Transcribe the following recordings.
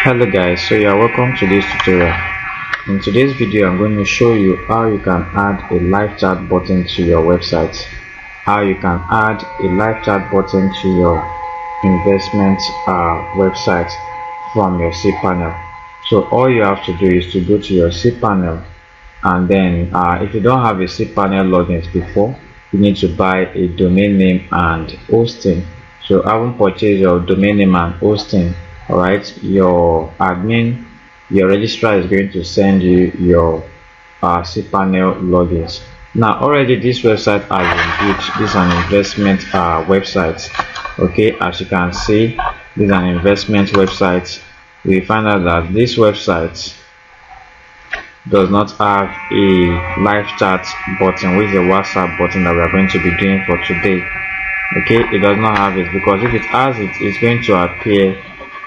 Hello guys, so you are welcome to this tutorial. In today's video I'm going to show you how you can add a live chat button to your website, how you can add a live chat button to your investment website from your cPanel. So all you have to do is to go to your cPanel, and then if you don't have a cPanel logins before, you need to buy a domain name and hosting. So I haven't purchased your domain name and hosting. Alright, your admin, your registrar is going to send you your cPanel logins. Now already this website has been built. This is an investment website. Okay, as you can see, this is an investment website. We find out that this website does not have a live chat button, which is a WhatsApp button that we are going to be doing for today. Okay, it does not have it, because if it has it, it's going to appear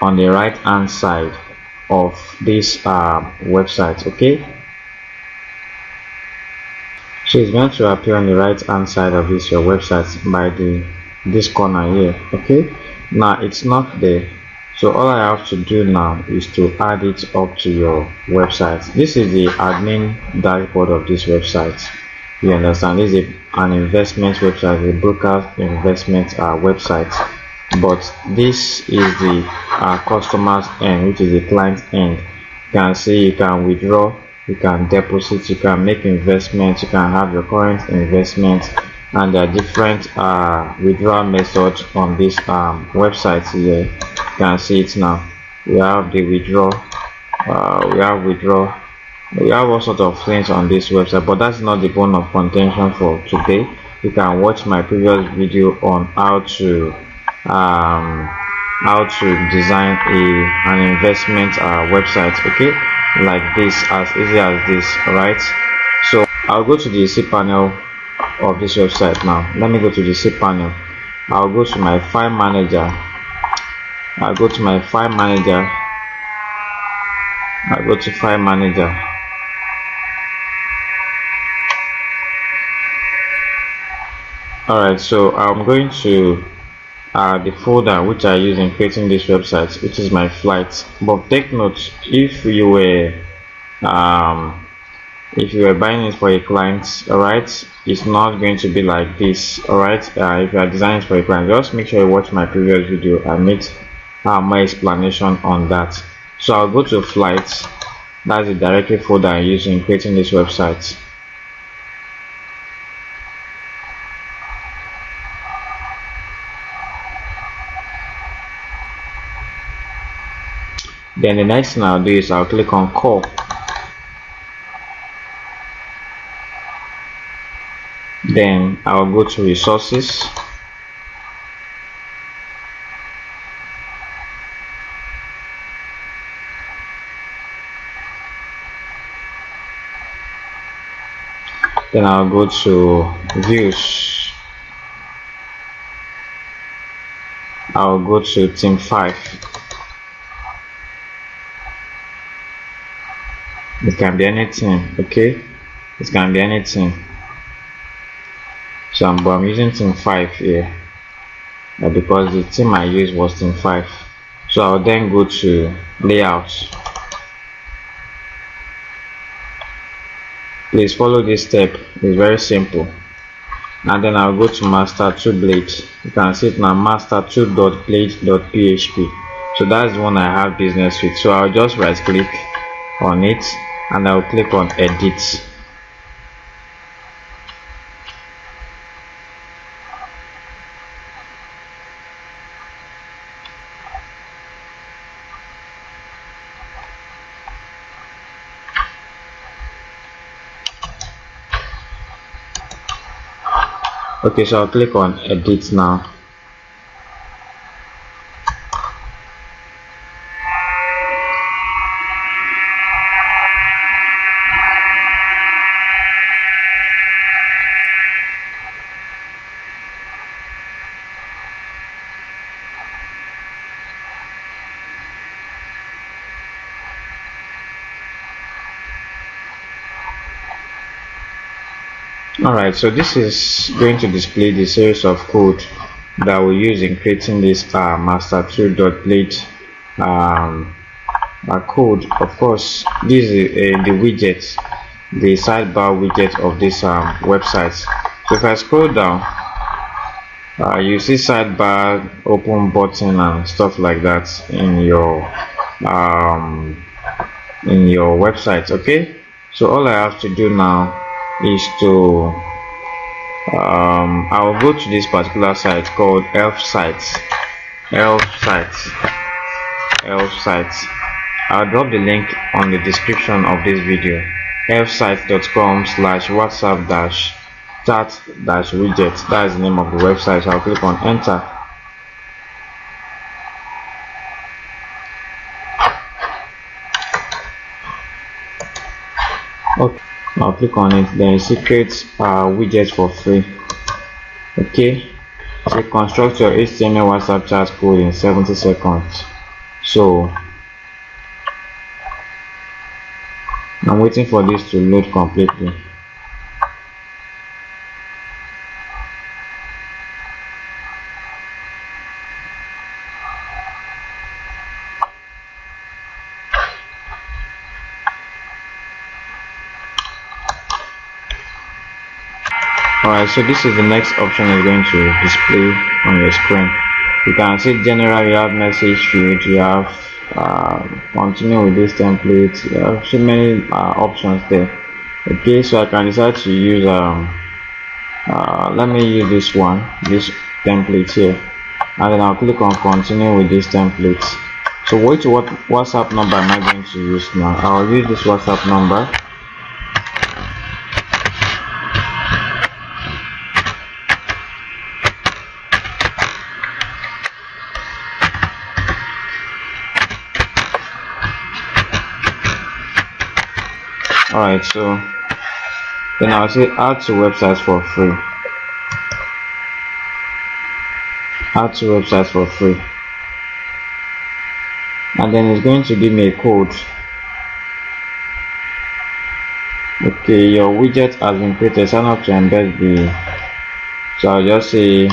on the right hand side of this website. Okay, so it's going to appear on the right hand side of this your website by this corner here. Okay, now it's not there, so all I have to do now is to add it up to your website. This is the admin dashboard of this website. You understand, this is an investment website, a broker investment website, but this is the customer's end, which is the client end. You can see you can withdraw, you can deposit, you can make investments, you can have your current investments, and there are different withdrawal methods on this website here. You can see it now. We have the withdraw, we have all sorts of things on this website, but that's not the bone of contention for today. You can watch my previous video on how to design an investment website, okay, like this, as easy as this. All right, so I'll go to the cPanel of this website now. Let me go to the cPanel. I'll go to my file manager. I'll go to file manager. Alright, so I'm going to the folder which I use in creating this website, which is my flights. But take note, if you were buying it for a client, alright, it's not going to be like this. Alright, if you are designing it for a client, just make sure you watch my previous video. I made more explanation on that. So I'll go to flights. That's the directory folder I use in creating this website. Then the next thing I'll do is I'll click on call. Then I'll go to resources. Then I'll go to views. I'll go to team 5. It can be anything, okay, it can be anything. So I'm using team 5 here because the team I used was team 5. So I'll then go to layout. Please follow this step, it's very simple. And then I'll go to master 2 blade. You can see it now, master2.blade.php. so that's the one I have business with. So I'll just right click on it and I'll click on edit. Okay, so I'll click on edit now. Alright, so this is going to display the series of code that we use in creating this master2.blade code. Of course, this is the widget, the sidebar widget of this website. So if I scroll down, you see sidebar, open button and stuff like that in your website. Okay, so all I have to do now is to I'll go to this particular site called Elf Sites. I'll drop the link on the description of this video. elfsites.com/whatsapp-chat-widget. That is the name of the website. So I'll click on enter. Okay, I'll click on it. Then secret widget for free. Okay, so construct your HTML WhatsApp chat code in 70 seconds. So I'm waiting for this to load completely. Alright, so this is the next option is going to display on your screen. You can see general, you have message field, you have continue with this template, you have so many options there. Okay, so I can decide to use let me use this this template here, and then I'll click on continue with this template. So what WhatsApp number am I going to use now? I'll use this WhatsApp number. Alright, so then I'll say add to websites for free. Add to websites for free. And then it's going to give me a code. Okay, your widget has been created. Sign up to embed the. So I'll just say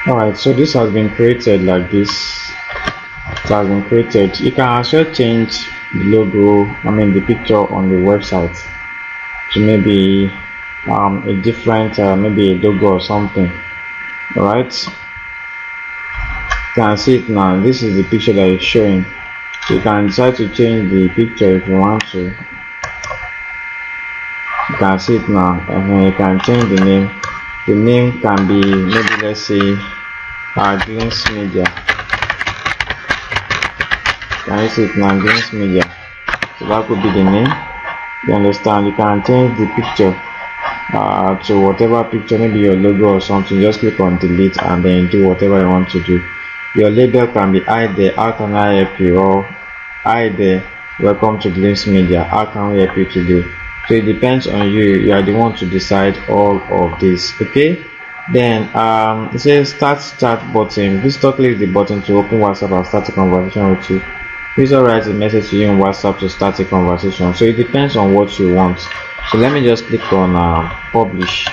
alright, so this has been created like this. It has been created. You can also change the logo, the picture on the website to maybe a different maybe a logo or something. Alright, you can see it now. This is the picture that is showing. So you can decide to change the picture if you want to. You can see it now, and you can change the name. The name can be maybe, let's say, Glimpse Media. Can you see it now? Glimpse Media. So that could be the name. You understand? You can change the picture to whatever picture, maybe your logo or something. Just click on delete and then do whatever you want to do. Your label can be hi there, how can I help you? Or hi there, welcome to Glimpse Media, how can we help you today? So it depends on you. You are the one to decide all of this. Okay, then it says start chat button. Please click the button to open WhatsApp and start a conversation with you. Please write a message to you in WhatsApp to start a conversation. So it depends on what you want. So let me just click on publish,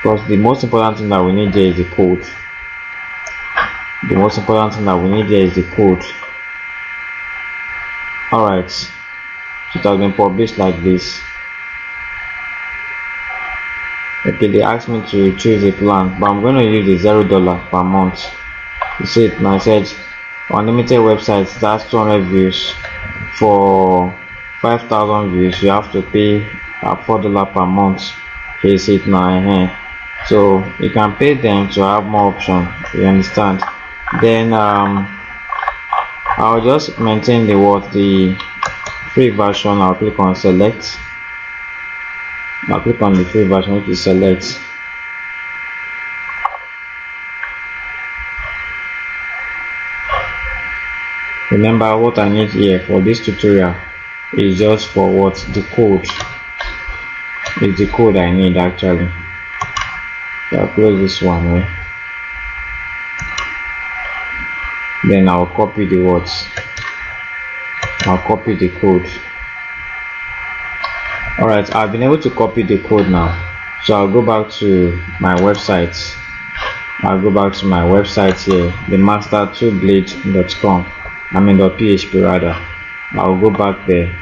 because the most important thing that we need here is the code. The most important thing that we need here is the code. Alright, so it has been published like this. Okay, they asked me to choose a plan, but I'm going to use the $0 per month. You see it now. I said unlimited websites, that's 200 views. For 5,000 views you have to pay $4 per month. Okay, you see it now. So you can pay them to have more options, you understand. Then I'll just maintain the free version. I'll click on select. I'll click on the free version, which is select. Remember, what I need here for this tutorial is just for what the code is. The code I need actually. So I'll close this one. Then I'll copy the words. I'll copy the code. Alright, I've been able to copy the code now. So I'll go back to my website. I'll go back to my website here, the master2blade.com. I mean .php rather. I'll go back there.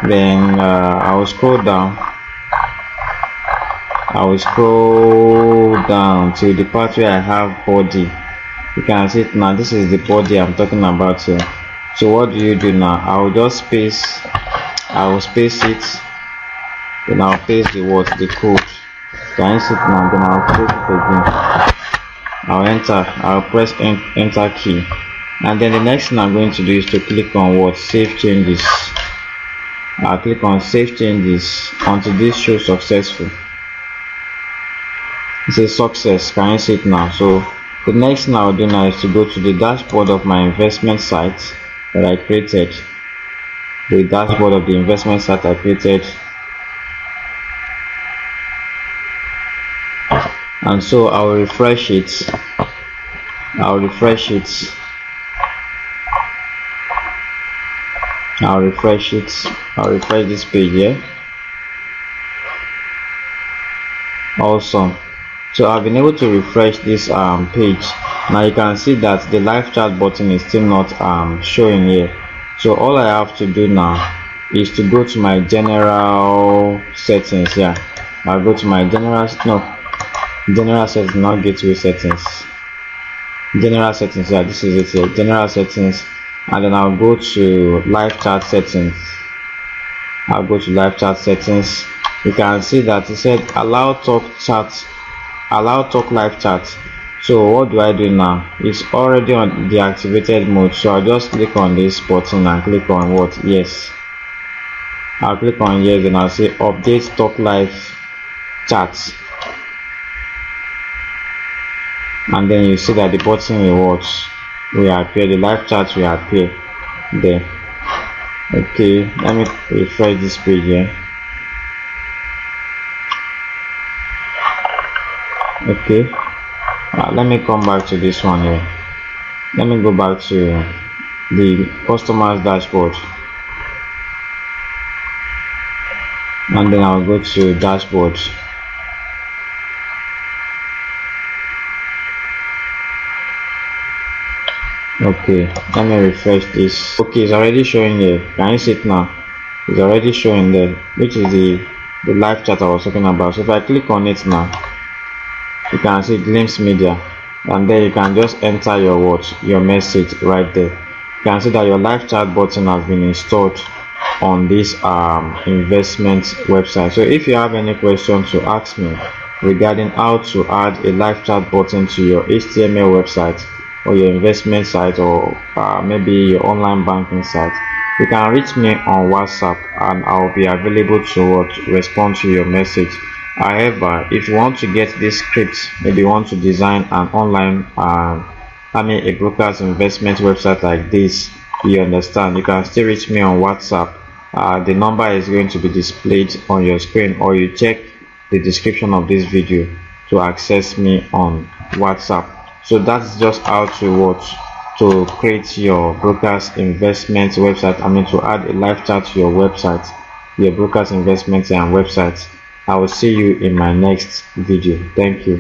Then I will scroll down. I will scroll down to the part where I have body. You can see it now. This is the body I'm talking about here. So what do you do now? I will just space. I will space it. Then I'll paste the words, the code. Can you see it now? Then I'll paste it again. I'll enter. I'll press enter key. And then the next thing I'm going to do is to click on what? Save changes. I'll click on save changes until this shows successful. It says success. Can you see it now? So the next thing I'll do now is to go to the dashboard of my investment site that I created. The dashboard of the investment site I created. And so I'll refresh it. I'll refresh this page here. Awesome. So I've been able to refresh this page. Now you can see that the live chat button is still not showing here. So all I have to do now is to go to my general settings here. I'll go to my general settings, not gateway settings. General settings, yeah, this is it here. General settings, and then I'll go to live chat settings. I'll go to live chat settings. You can see that it said allow talk live chat. So what do I do now? It's already on the activated mode, so I'll just click on this button and click on what? Yes. I'll click on yes, and I'll say update talk live chat, and then you see that the button will appear, the live chat will appear there. Okay, let me refresh this page here. Okay, let me come back to this one here. Let me go back to the customers dashboard, and then I'll go to dashboard. Okay, let me refresh this. Okay, it's already showing here. Can you see it now? It's already showing there, which is the live chat I was talking about. So if I click on it now, you can see Glimpse Media, and then you can just enter your message right there. You can see that your live chat button has been installed on this investment website. So if you have any questions to ask me regarding how to add a live chat button to your HTML website or your investment site, or maybe your online banking site, you can reach me on WhatsApp and I'll be available to respond to your message. However, if you want to get this script, maybe you want to design an online a broker's investment website like this, you understand, you can still reach me on WhatsApp. The number is going to be displayed on your screen, or you check the description of this video to access me on WhatsApp. So that's just how to create your broker's investment website. To add a live chat to your website, your broker's investment and website. I will see you in my next video. Thank you.